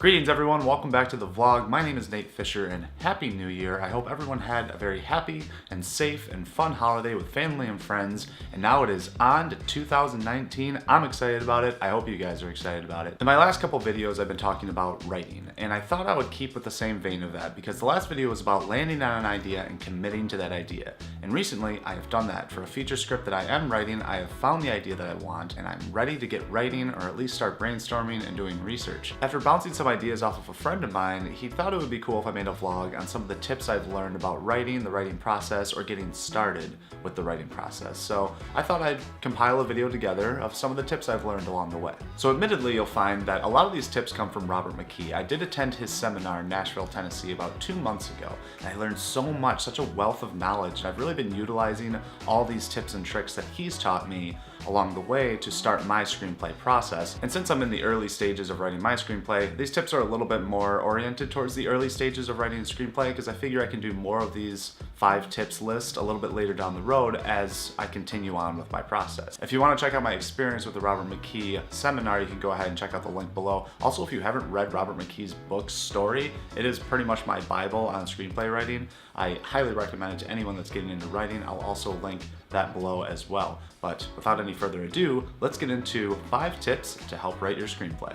Greetings everyone, welcome back to the vlog. My name is Nate Fisher and Happy New Year. I hope everyone had a very happy and safe and fun holiday with family and friends. And now it is on to 2019. I'm excited about it. I hope you guys are excited about it. In my last couple videos I've been talking about writing, and I thought I would keep with the same vein of that because the last video was about landing on an idea and committing to that idea. And recently I have done that. For a feature script that I am writing, I have found the idea that I want and I'm ready to get writing or at least start brainstorming and doing research. After bouncing some ideas off of a friend of mine, he thought it would be cool if I made a vlog on some of the tips I've learned about writing, the writing process, or getting started with the writing process. So I thought I'd compile a video together of some of the tips I've learned along the way. So admittedly, you'll find that a lot of these tips come from Robert McKee. I did attend his seminar in Nashville, Tennessee about 2 months ago, and I learned so much, such a wealth of knowledge, and I've really been utilizing all these tips and tricks that he's taught me along the way to start my screenplay process. And since I'm in the early stages of writing my screenplay, these tips are a little bit more oriented towards the early stages of writing a screenplay because I figure I can do more of these 5 tips list a little bit later down the road as I continue on with my process. If you want to check out my experience with the Robert McKee seminar, you can go ahead and check out the link below. Also, if you haven't read Robert McKee's book, Story, it is pretty much my Bible on screenplay writing. I highly recommend it to anyone that's getting into writing. I'll also link that below as well. But without any further ado, let's get into 5 tips to help write your screenplay.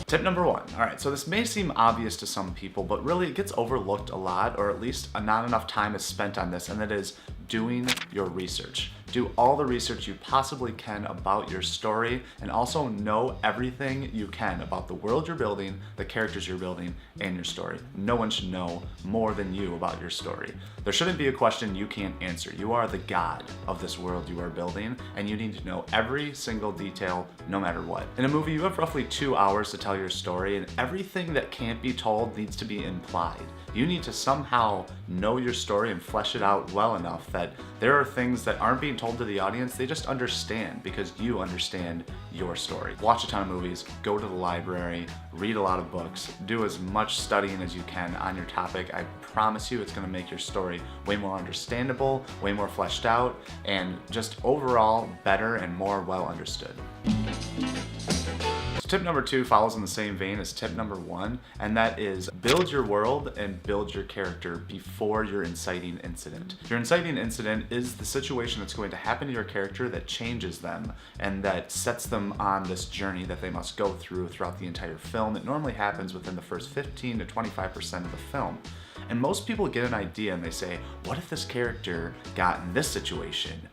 Tip number 1. All right, so this may seem obvious to some people, but really it gets overlooked a lot, or at least not enough time is spent on this, and that is doing your research. Do all the research you possibly can about your story, and also know everything you can about the world you're building, the characters you're building, and your story. No one should know more than you about your story. There shouldn't be a question you can't answer. You are the god of this world you are building, and you need to know every single detail, no matter what. In a movie, you have roughly 2 hours to tell your story, and everything that can't be told needs to be implied. You need to somehow know your story and flesh it out well enough that there are things that aren't being told to the audience, they just understand because you understand your story. Watch a ton of movies, go to the library, read a lot of books, do as much studying as you can on your topic. I promise you it's gonna make your story way more understandable, way more fleshed out, and just overall better and more well understood. Tip number 2 follows in the same vein as tip number 1, and that is build your world and build your character before your inciting incident. Your inciting incident is the situation that's going to happen to your character that changes them and that sets them on this journey that they must go through throughout the entire film. It normally happens within the first 15 to 25% of the film. And most people get an idea and they say, what if this character got in this situation?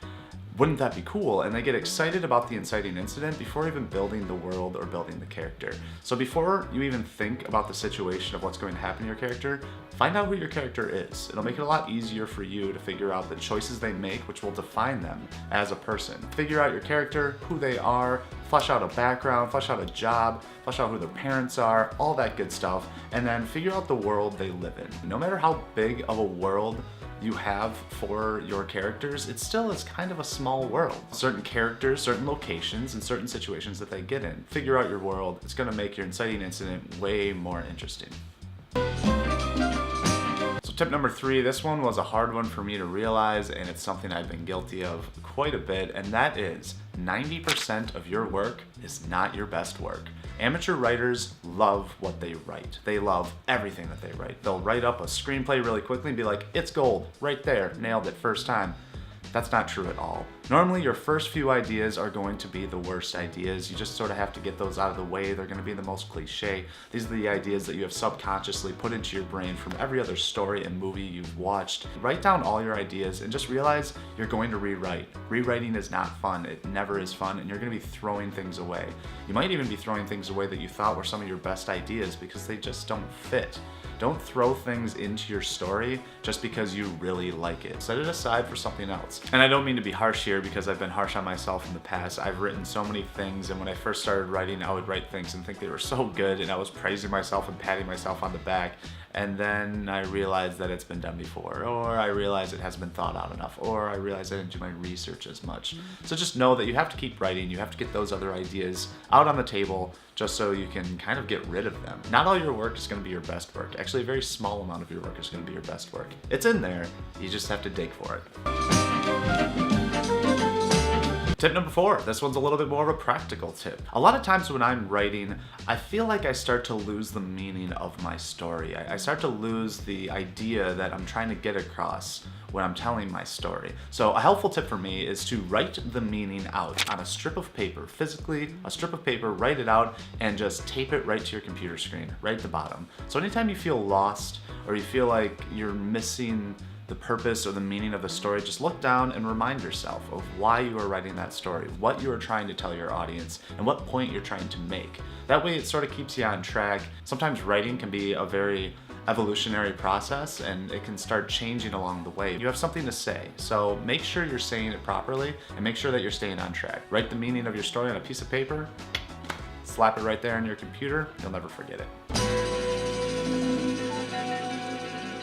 Wouldn't that be cool? And they get excited about the inciting incident before even building the world or building the character. So before you even think about the situation of what's going to happen to your character, find out who your character is. It'll make it a lot easier for you to figure out the choices they make, which will define them as a person. Figure out your character, who they are, flesh out a background, flesh out a job, flesh out who their parents are, all that good stuff, and then figure out the world they live in. No matter how big of a world you have for your characters, it still is kind of a small world. Certain characters, certain locations, and certain situations that they get in. Figure out your world. It's gonna make your inciting incident way more interesting. So tip number 3, this one was a hard one for me to realize, and it's something I've been guilty of quite a bit, and that is 90% of your work is not your best work. Amateur writers love what they write. They love everything that they write. They'll write up a screenplay really quickly and be like, it's gold, right there, nailed it first time. That's not true at all. Normally your first few ideas are going to be the worst ideas. You just sort of have to get those out of the way. They're going to be the most cliche. These are the ideas that you have subconsciously put into your brain from every other story and movie you've watched. Write down all your ideas and just realize you're going to rewrite. Rewriting is not fun. It never is fun, and you're going to be throwing things away. You might even be throwing things away that you thought were some of your best ideas because they just don't fit. Don't throw things into your story just because you really like it. Set it aside for something else. And I don't mean to be harsh here because I've been harsh on myself in the past. I've written so many things, and when I first started writing, I would write things and think they were so good, and I was praising myself and patting myself on the back. And then I realized that it's been done before, or I realized it hasn't been thought out enough, or I realized I didn't do my research as much. So just know that you have to keep writing, you have to get those other ideas out on the table just so you can kind of get rid of them. Not all your work is going to be your best work. Actually, a very small amount of your work is going to be your best work. It's in there, you just have to dig for it. Tip number 4, this one's a little bit more of a practical tip. A lot of times when I'm writing, I feel like I start to lose the meaning of my story. I start to lose the idea that I'm trying to get across when I'm telling my story. So a helpful tip for me is to write the meaning out on a strip of paper, physically, a strip of paper, write it out and just tape it right to your computer screen, right at the bottom. So anytime you feel lost or you feel like you're missing the purpose or the meaning of the story, just look down and remind yourself of why you are writing that story, what you are trying to tell your audience, and what point you're trying to make. That way it sort of keeps you on track. Sometimes writing can be a very evolutionary process and it can start changing along the way. You have something to say, so make sure you're saying it properly and make sure that you're staying on track. Write the meaning of your story on a piece of paper, slap it right there on your computer, you'll never forget it.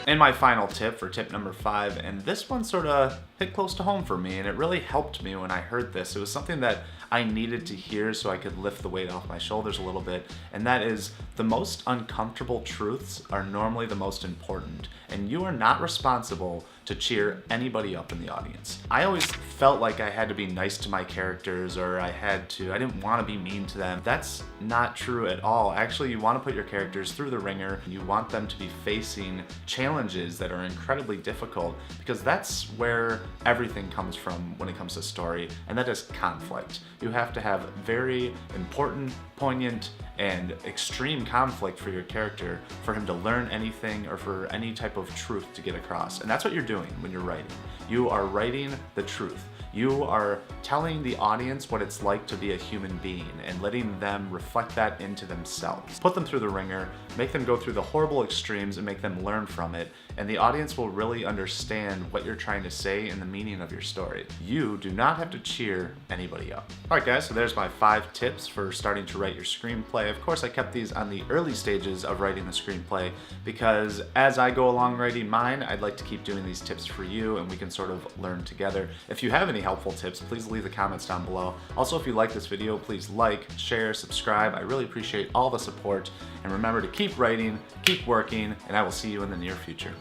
And my final tip for tip number 5, and this one sort of hit close to home for me, and it really helped me when I heard this. It was something that I needed to hear so I could lift the weight off my shoulders a little bit, and that is the most uncomfortable truths are normally the most important, and you are not responsible to cheer anybody up in the audience. I always felt like I had to be nice to my characters, or I didn't want to be mean to them. That's not true at all. Actually, you want to put your characters through the ringer. You want them to be facing challenges that are incredibly difficult, because that's where everything comes from when it comes to story, and that is conflict. You have to have very important, poignant, and extreme conflict for your character for him to learn anything or for any type of truth to get across. And that's what you're doing when you're writing. You are writing the truth. You are telling the audience what it's like to be a human being and letting them reflect that into themselves. Put them through the ringer, make them go through the horrible extremes and make them learn from it, and the audience will really understand what you're trying to say and the meaning of your story. You do not have to cheer anybody up. Alright guys, so there's my 5 tips for starting to write your screenplay. Of course, I kept these on the early stages of writing the screenplay because as I go along writing mine, I'd like to keep doing these tips for you and we can sort of learn together. If you have any helpful tips, please leave the comments down below. Also, if you like this video, please like, share, subscribe. I really appreciate all the support. And remember to keep writing, keep working, and I will see you in the near future.